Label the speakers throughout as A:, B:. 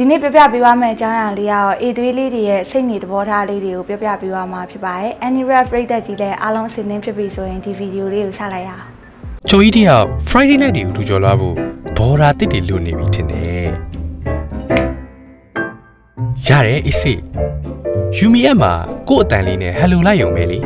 A: ဒီနေ့ပြပြပေးသွားမယ့်အကြောင်းအရာလေးကတော့ A3 လေးတွေရဲ့စိတ်နေသဘောထားလေးတွေကိုပြပြပေးသွားမှာဖြစ်ပါတယ်။ Anywhere ပရိသတ်ကြီးလည်းအားလုံးအဆင်သင့်ဖြစ်ပြီဆိုရင်ဒီဗီဒီယိုလေးကိုစလိုက်ရအောင်
B: ။ချိုကြီးတယောက် Friday night တွေကိုထူကြော်လာဖို့ဘော်ရာတစ်တွေလိုနေပြီထင်တယ်။ရတယ်အစ်စေ။ Yumi အမကို့အတန်လေးနဲ့ hello လိုက်ရုံပဲလေ။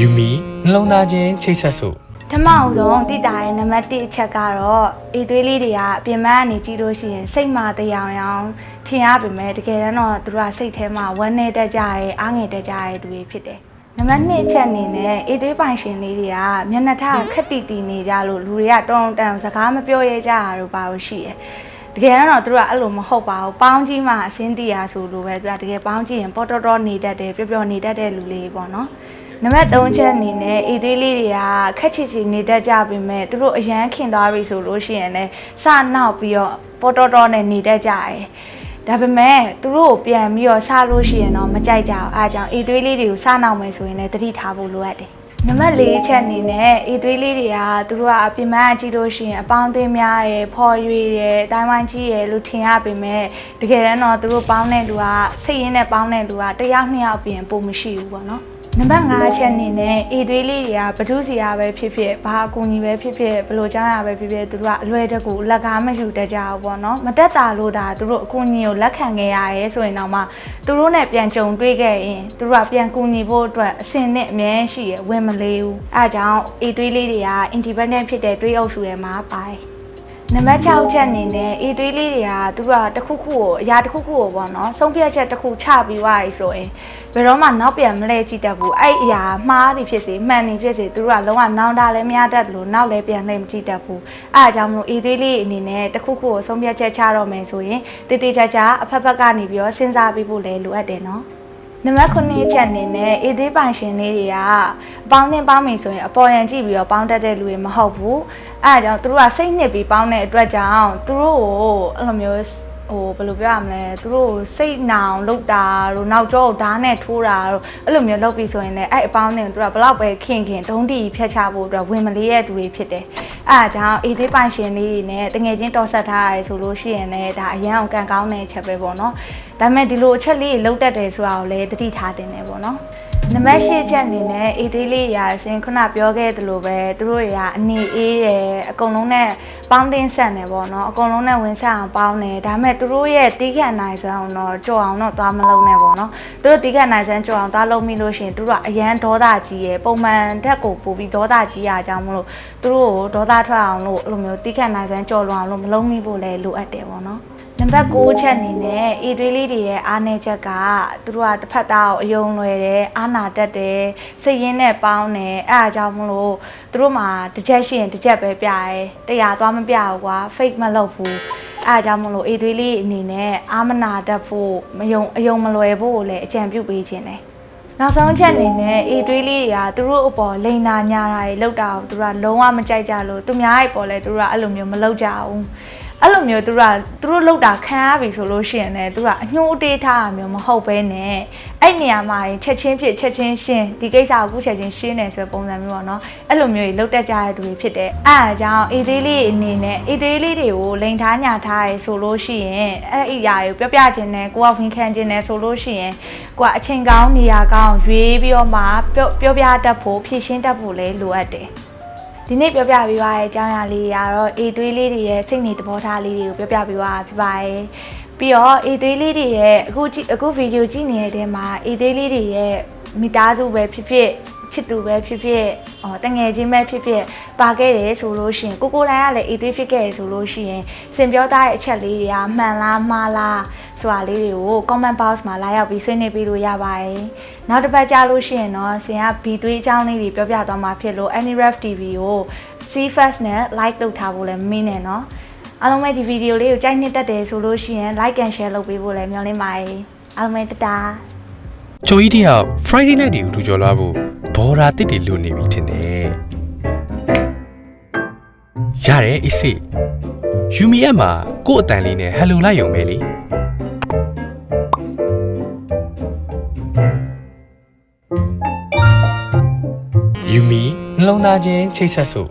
B: Yumi နှလုံးသားချင်းချိတ်ဆက်စို့
A: ထမအောင်ဆုံးတိတာရဲ့နံပါတ်1အချက်ကတော့ A3 လေးတွေကအပြင်ပန်းကနေကြည့်လို့ရှိရင်စိတ်မာတရားအောင်ထင်ရပေမဲ့တကယ်တော့သူတို့ကစိတ်ထဲမှာဝမ်းနေတတ်ကြရဲအားငယ်တတ်ကြရဲသူတွေဖြစ်တယ်နံပါတ်2အချက်အနေနဲ့ A3 ပိုင်ရှင်လေးတွေကမျက်နှာထားခက်တီတီနေကြလို့လူတွေကတောင်းတန်စကားမပြောရဲကြတာတို့ပါလို့ရှိတယ်တကယ်တော့သူတို့ကအဲ့လိုမဟုတ်ပါဘူးပေါင်းကြီးမှအစင်းတီရဆိုလို့ပဲသူကတကယ်ပေါင်းကြည့်ရင်ပေါ်တော်တော်နေတတ်တယ်ပျော်ပျော်နေတတ်တဲ့လူလေးပေါ့နော်နံပါတ်3ချက်အနေနဲ့ A3 လေးတွေကခက်ချစ်ချစ်နေတတ်ကြပေမဲ့သူတို့အရန်ခင်သွားပြီဆိုလို့ရှိရင်လည်းစနောက်ပြီးတော့ပေါ်တော်တော်နဲ့နေတတ်ကြတယ်ဒါပေမဲ့သူတို့ကိုပြန်ပြီးတော့စလို့ရှိရင်တော့မကြိုက်ကြဘူးအားကြောင့် A3 လေးတွေကိုစနောက်မယ်ဆိုရင်လည်းတတိထားဖို့လိုအပ်တယ်နံပါတ်4ချက်အနေနဲ့ A3 လေးတွေကသူတို့ကအပြင်ပန်းကြည့်လို့ရှိရင်အပေါင်းအသင်းများရယ်ဖော်ရွေရယ်အတိုင်းဝိုင်းကြီးရယ်လို့ထင်ရပေမဲ့တကယ်တော့သူတို့ပေါင်းတဲ့လူကစိတ်ရင်းနဲ့ပေါင်းတဲ့လူကတစ်ယောက်နှစ်ယောက်ပြင်ပုံမရှိဘူးပေါ့နော်နံပါတ်5ချက်အနေနဲ့ A3 လေးတွေကဘဒုစီယာပဲဖြစ်ဖြစ်ဘာအကူအညီပဲဖြစ်ဖြစ်ဘလို့ကြောင်းရပဲဖြစ်ဖြစ်သူတို့ကအလွယ်တကူလက်ကားမယူတတ်ကြဘူးပေါ့နော်မတက်တာလို့ဒါသူတို့အကူအညီကိုလက်ခံခဲ့ရရဲဆိုရင်တော့မှသူတို့နဲ့ပြန်ကြုံတွေ့ခဲ့ရင်သူတို့ကပြန်ကူညီဖို့အတွက်အဆင်နဲ့အများရှိရဝင်မလေးဘူးအဲဒါကြောင့် A3 လေးတွေက independent ဖြစ်တဲ့တွေးအုပ်စုထဲမှာပါတယ်နံပါတ်6ချက်အနေနဲ့ A3 လေးတွေကသူကတခုခုကိုအရာတခုခုကိုပေါ့နော်ဆုံးဖြတ်ချက်တစ်ခုချပြီးသွားပြီဆိုရင်ဘယ်တော့မှနောက်ပြန်မလဲကြည့်တတ်ဘူးအဲ့အရာမှားသည်ဖြစ်စေမှန်သည်ဖြစ်စေသူတို့ကလုံးဝနောင်တလည်းမရတတ်လို့နောက်လည်းပြန်လှည့်မကြည့်တတ်ဘူးအဲ့ဒါကြောင့်မလို့ A3 လေးအနေနဲ့တခုခုကိုဆုံးဖြတ်ချက်ချတော့မယ်ဆိုရင်တေးသေးချာချာအဖက်ဖက်ကနေပြီးတော့စဉ်းစားပြီးဖို့လည်းလိုအပ်တယ်နော်နံပါတ်9ချက်အနေနဲ့ A3 ပိုင်ရှင်လေးတွေကအပေါင်းတင်ပေါင်းပြီဆိုရင်အပေါ်ရန်ကြည့်ပြီးတော့ပေါင်းတတ်တဲ့လူတွေမဟုတ်ဘူးအဲဒါကြောင့်သူတို့ကစိတ်နှစ်ပြီးပေါင်းတဲ့အတွက်ကြောင့်သူတို့ကိုအဲ့လိုမျိုးဘယ်လိုပြောရမလဲသူတို့စိတ်နောင်လောက်တာတို့နောက်ကျောကိုဓာတ်နဲ့ထိုးတာတို့အဲ့လိုမျိုးလုပ်ပြီးဆိုရင်လည်းအဲ့အပေါင်းနဲ့သူကဘလောက်ပဲခင်ဒုံးတီဖြတ်ချဖို့အတွက်ဝင်မလေးရဲ့သူတွေဖြစ်တယ်အဲဒါကြောင့် A3 ပိုင်ရှင်လေးတွေနဲ့တငယ်ချင်းတော်ဆက်ထားရဲဆိုလို့ရှိရင်လည်းဒါအရန်အောင်ကန်ကောင်းတဲ့ချက်ပဲပေါ့နော်ဒါပေမဲ့ဒီလိုအချက်လေးတွေလုံးတက်တယ်ဆိုတာကိုလည်းတတိထားတင်တယ်ပေါ့နော်နံပါတ်8ချက်အနေနဲ့ A3 လေးရာရှင်ခုနပြောခဲ့သလိုပဲသူတို့တွေကအနေအေးတယ်အကုန်လုံးနဲ့ပေါင်းတင်ဆက်နေပေါ့နော်အကုန်လုံးနဲ့ဝင်ဆက်အောင်ပေါင်းတယ်ဒါပေမဲ့သူတို့ရဲ့တီးခတ်နိုင်စမ်းတော့ကြော်အောင်တော့သွားမလုံးနဲ့ပေါ့နော်သူတို့တီးခတ်နိုင်စမ်းကြော်အောင်သွားလုံးမိလို့ရှိရင်သူတို့ကအရန်ဒေါသကြီးရယ်ပုံမှန်ဓာတ်ကိုပို့ပြီးဒေါသကြီးရကြအောင်မလို့သူတို့ကိုဒေါသထွက်အောင်လို့အဲ့လိုမျိုးတီးခတ်နိုင်စမ်းကြော်လွန်အောင်လို့မလုံးမိဖို့လည်းလိုအပ်တယ်ပေါ့နော်နံပါတ်9ချက်အနေနဲ့ A3 လေးတွေရဲ့အားနည်းချက်ကသူတို့ကတစ်ဖက်သားကိုအယုံလွယ်တယ်အားနာတတ်တယ်စိတ်ရင်းနဲ့ပေါင်းတယ်အဲအားကြောင့်မလို့သူတို့မှာတစ်ချက်ရှိရင်တစ်ချက်ပဲပြရဲတရားသွားမပြဘူးကွာ fake မလုပ်ဘူးအဲအားကြောင့်မလို့ A3 လေးအနေနဲ့အားမနာတတ်ဖို့အယုံမလွယ်ဖို့လည်းအကြံပြုပေးခြင်းတယ်နောက်ဆုံးချက်အနေနဲ့ A3 လေးတွေကသူတို့အပေါ်လိန်နာညာတာတွေလောက်တာကိုသူတို့ကလုံးဝမကြိုက်ကြလို့သူများရဲ့ပေါ်လဲသူတို့ကအဲ့လိုမျိုးမလုပ်ကြဘူးအဲ့လိုမျိုးသူတို့လောက်တာခံရပြီဆိုလို့ရှိရင်လည်းသူကအညှိုးအတေးထားတာမျိုးမဟုတ်ဘဲနဲ့အဲ့နေရာမှာချက်ချင်းဖြစ်ချက်ချင်းရှင်းဒီကိစ္စကိုခုချက်ချင်းရှင်းနေဆိုတဲ့ပုံစံမျိုးပေါ့နော်အဲ့လိုမျိုးကြီးလောက်တက်ကြတဲ့သူတွေဖြစ်တယ်အဲ့ဒါကြောင့် A3 လေးအနေနဲ့ A3 လေးတွေကိုလိန်ထားညာထားရဲဆိုလို့ရှိရင်အဲ့အရာတွေကိုပြောပြခြင်းနဲ့ကိုကဝင်ခံခြင်းနဲ့ဆိုလို့ရှိရင်ကိုကအချိန်ကောင်းနေရာကောင်းရွေးပြီးတော့မှပြောပြတတ်ဖို့ဖြည့်ရှင်းတတ်ဖို့လည်းလိုအပ်တယ်ဒီနေ့ပြောပြပေးပါရဲ့အကြောင်းအရာလေးကတော့ A3 လေးတွေရဲ့စိတ်နေသဘောထားလေးတွေကိုပြောပြပေးပါဖြစ်ပါတယ်။ပြီးတော့ A3 လေးတွေရဲ့အခုဗီဒီယိုကြည့်နေတဲ့တဲမှာ A3 လေးတွေရဲ့မိသားစုပဲဖြစ်ဖြစ်ချစ်သူပဲဖြစ်ဖြစ်တငယ်ချင်းပဲဖြစ်ဖြစ်ပါခဲ့တယ်ဆိုလို့ရှိရင်ကိုတိုင်းကလည်း A3 ဖြစ်ခဲ့ရဆိုလို့ရှိရင်စင်ပြောသားတဲ့အချက်လေးတွေကမှန်လားမှားလားဆိုတာလေးတွေကို comment box မှာလာရောက်ပြီးဆွေးနွေးပေးလို့ရပါတယ်။နောက်တစ်ပတ်ကြာလို့ရှိရင်တော့ဆင်က B3 အကြောင်းလေးတွေပြောပြသွားမှာဖြစ်လို့ Anyref TV ကို See First နဲ့ like လုပ်ထားဖို့လည်းမင်းနဲ့နော်။အားလုံးပဲဒီဗီဒီယိုလေးကိုကြိုက်နှစ်သက်တယ်ဆိုလို့ရှိရင် like and share လုပ်ပေးဖို့လည်းမျှော်လင့်ပါတယ်။အားလုံးပဲတတားခ
B: ျိုကြီးတယောက် Friday night တွေကိုထူကြော်လာဖို့ဘော်ရာတစ်တွေလိုနေပြီထင်တယ်။ရတယ်အစ်စေ Yumi အမကို့အတန်လေးနဲ့ hello လိုက်ရုံပဲလေ။ Yumi နှလုံး သားချင်းချိတ်ဆက်စို့